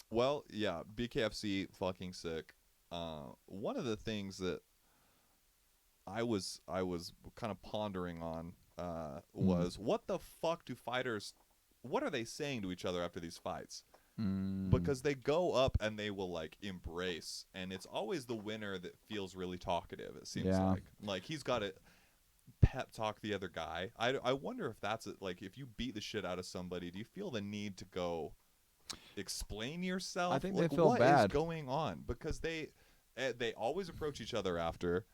Well, yeah, BKFC fucking sick. One of the things that I was kind of pondering on Mm. was what the fuck do fighters what are they saying to each other after these fights? Mm. Because they go up and they will like embrace, and it's always the winner that feels really talkative. It seems Yeah. like he's got to pep talk the other guy. I wonder if that's it. Like if you beat the shit out of somebody, do you feel the need to go explain I yourself? think they Like feel what is bad. going on? Because they always approach each other after,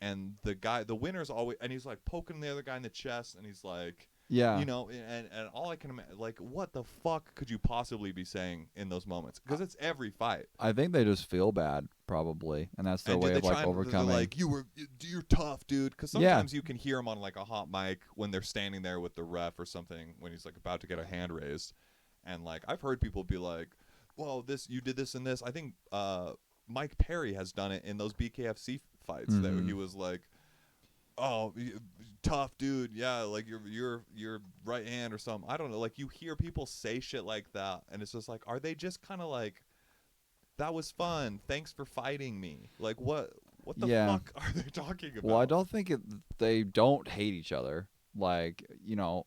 and the winner's always, and he's like poking the other guy in the chest, and he's like, Yeah. and all I can imagine, like, what the fuck could you possibly be saying in those moments? I, Because it's every fight, I think they just feel bad, probably, and that's their and way they of like try and they're overcoming. like, you're tough, dude. Because Yeah. sometimes you can hear him on like a hot mic when they're standing there with the ref or something when he's like about to get a hand raised, and like I've heard people be like, well, this you did this and this. I think Mike Perry has done it in those BKFC fights that Mm-hmm. he was like, oh, tough dude, yeah, like your right hand or something. I don't know. Like you hear people say shit like that, and it's just like, are they just kind of like, that was fun, thanks for fighting me? Like what the Yeah. fuck are they talking Well, I about? don't think they don't hate each other. Like,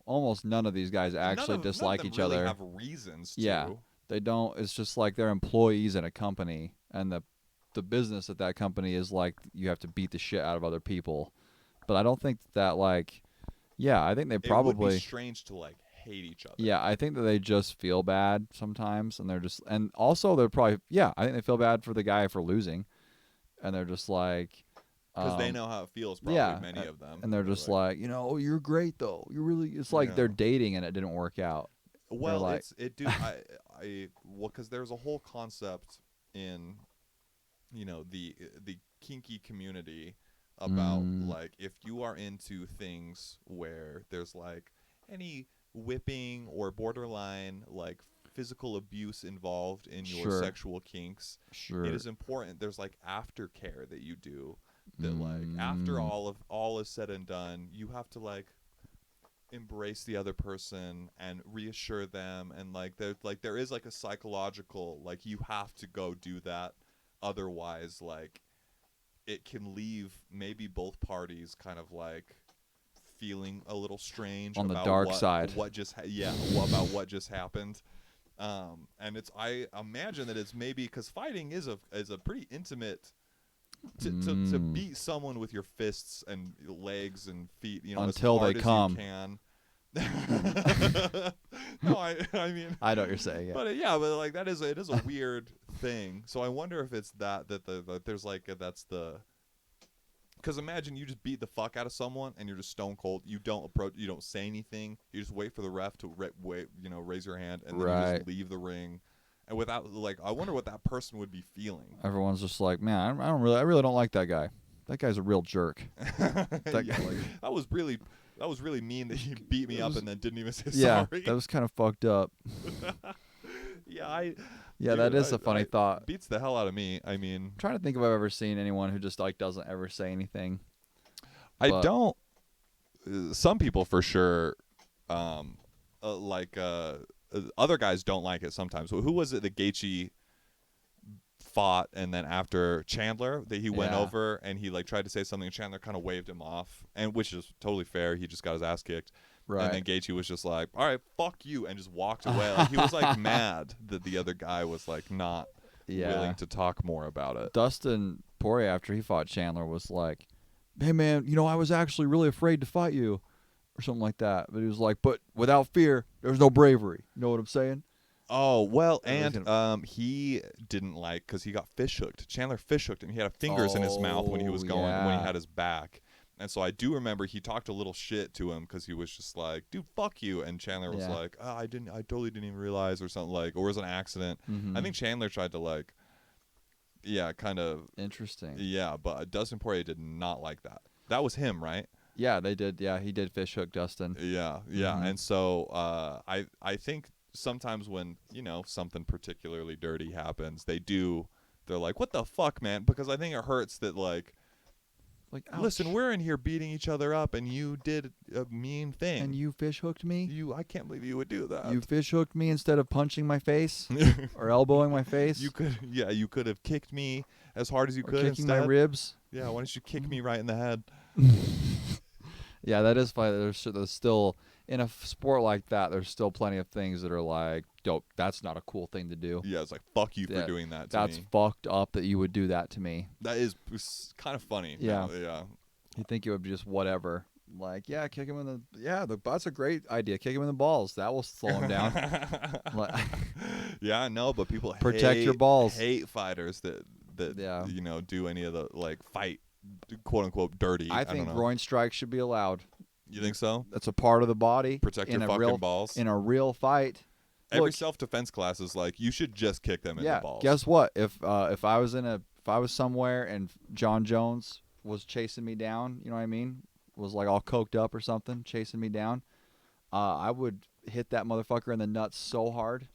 almost none of these guys actually None of dislike them each really other. have reasons Yeah. to. They don't. It's just like they're employees in a company, and the business at that company is like you have to beat the shit out of other people. But I don't think that like, yeah, I think they It would be probably, strange to like hate each other yeah, I think that they just feel bad sometimes, and they're just, and also they're probably, yeah, I think they feel bad for the guy for losing, and they're just like, because they um, know how it feels. Probably yeah, many of them, and they're and they're just like, like, oh, you're great though, you're really. It's like they're yeah. dating and it didn't work out. They're Well, like, well, because there's a whole concept in the kinky community about mm, like if you are into things where there's like any whipping or borderline like physical abuse involved in your sure, sexual kinks, it sure, is important. There's like aftercare that you do, that like after mm, all is said and done, you have to like embrace the other person and reassure them, and there is like a psychological, like you have to go do that, otherwise like it can leave maybe both parties kind of like feeling a little strange on the about dark side. about what just happened. And it's, I imagine that it's maybe because fighting is a pretty intimate, to Mm, beat someone with your fists and legs and feet, as until they hard as you come. can. No, I mean, I know what you're saying. Yeah. but yeah, but like it is a weird thing. So I wonder if it's that there's like that's the, because imagine you just beat the fuck out of someone and you're just stone cold. You don't approach. You don't say anything. You just wait for the ref to raise your hand, and then you just Right. leave the ring. And without, like, I wonder what that person would be feeling. Everyone's just like, man, I really don't like that guy. That guy's a real jerk. That Yeah, like that was really mean that he beat me it up was, and then didn't even say yeah, that sorry. was kind of fucked up. Yeah, Yeah, that dude, is a funny I thought. beats the hell out of me. I mean, I'm trying to think if I've ever seen anyone who just like doesn't ever say anything. I But don't. Some people for sure, um, like other guys don't like it sometimes. Who was it that Gaethje fought, and then after Chandler that he went yeah, over and he like tried to say something, and Chandler kind of waved him off, and which is totally fair. He just got his ass kicked. And right. then Gaethje was just like, "All right, fuck you," and just walked away. Like he was like mad that the other guy was like not willing Yeah. to talk more about it. Dustin Poirier after he fought Chandler was like, "Hey man, I was actually really afraid to fight you." Or something like that. But he was like, "But without fear, there's no bravery." You know what I'm saying? Oh well, Or he's and gonna, he didn't like because he got fish hooked. Chandler fish hooked him. He had fingers in his mouth when he was oh going when he yeah. had his back. And so I do remember he talked a little shit to him because he was just like, "Dude, fuck you." And Chandler was Yeah. like, "Oh, I totally didn't even realize," or something, like, or it was an accident. I Mhm. think Chandler tried to like, yeah, kind of, Interesting. yeah, but Dustin Poirier did not like that. That was him, right? Yeah, they did. Yeah, he did fish hook Dustin. Yeah, yeah. Mhm. And so I think sometimes when something particularly dirty happens, they're like, "What the fuck, man?" Because I think it hurts that like Like, ouch. Listen, we're in here beating each other up, and you did a mean thing. And you fish hooked me. I can't believe you would do that. You fish hooked me instead of punching my face or elbowing my face. You could have kicked me as hard as you or could kicking instead. my ribs. Yeah, why don't you kick me right in the head? Yeah, that is funny. There's still in a sport like that. There's still plenty of things that are like, dope. That's not a cool thing to do. Yeah, it's like fuck you for doing that to That's me. fucked up that you would do that to me. That is kind of funny. Yeah. Yeah. You think it would be just whatever. Like, yeah, kick him in the that's a great idea. Kick him in the balls. That will slow him down. Yeah, no, but people Protect your balls. hate fighters that do any of the like fight quote unquote dirty. I think don't know. groin strikes should be allowed. You think so? That's a part of the body. Protect your fucking balls. In a real fight. Every Look, self-defense class is like you should just kick them in the balls. Guess what? If I was somewhere and John Jones was chasing me down, you know what I mean? Was like all coked up or something, chasing me down, I would hit that motherfucker in the nuts so hard.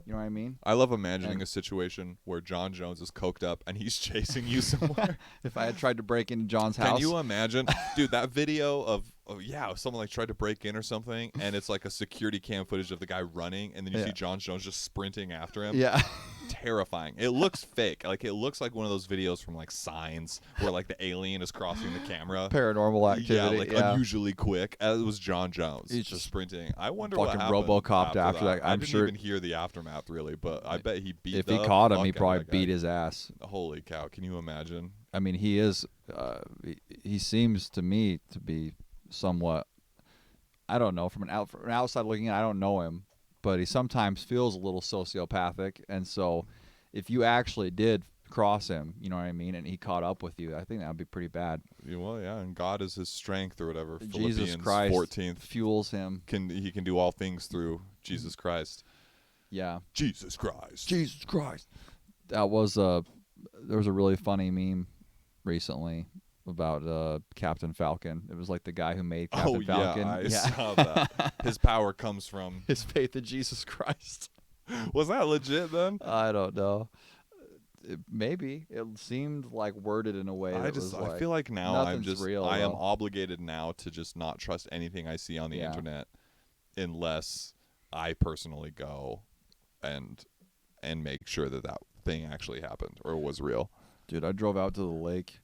You know what I mean? I love imagining a situation where John Jones is coked up and he's chasing you somewhere. If I had tried to break into John's house. Can you imagine? Dude, that video of someone like tried to break in or something, and it's like a security cam footage of the guy running, and then you see John Jones just sprinting after him. Yeah. Terrifying. It looks fake. Like it looks like one of those videos from like Signs where like the alien is crossing the camera. Paranormal activity. Unusually quick. As it was John Jones. He's just sprinting. I wonder fucking what happened RoboCop after that. I didn't even hear the aftermath really, but I bet he beat. If he caught him, he probably beat his ass. Holy cow! Can you imagine? I mean, he is. He seems to me to be somewhat. I don't know. From an outside looking in, I don't know him, but he sometimes feels a little sociopathic. And so, if you actually did cross him, you know what I mean, and he caught up with you, I think that would be pretty bad. Well, yeah, and God is his strength or whatever. Jesus Christ 14th fuels him. He can do all things through Jesus Christ. Yeah. Jesus Christ. Jesus Christ. That was there was a really funny meme recently about Captain Falcon. It was like the guy who made Captain Falcon. I saw that. His power comes from his faith in Jesus Christ. Was that legit then? I don't know. Maybe it seemed like worded in a way. I feel like now I'm just real, I am obligated now to just not trust anything I see on the internet unless I personally go and make sure that thing actually happened or was real. Dude, I drove out to the lake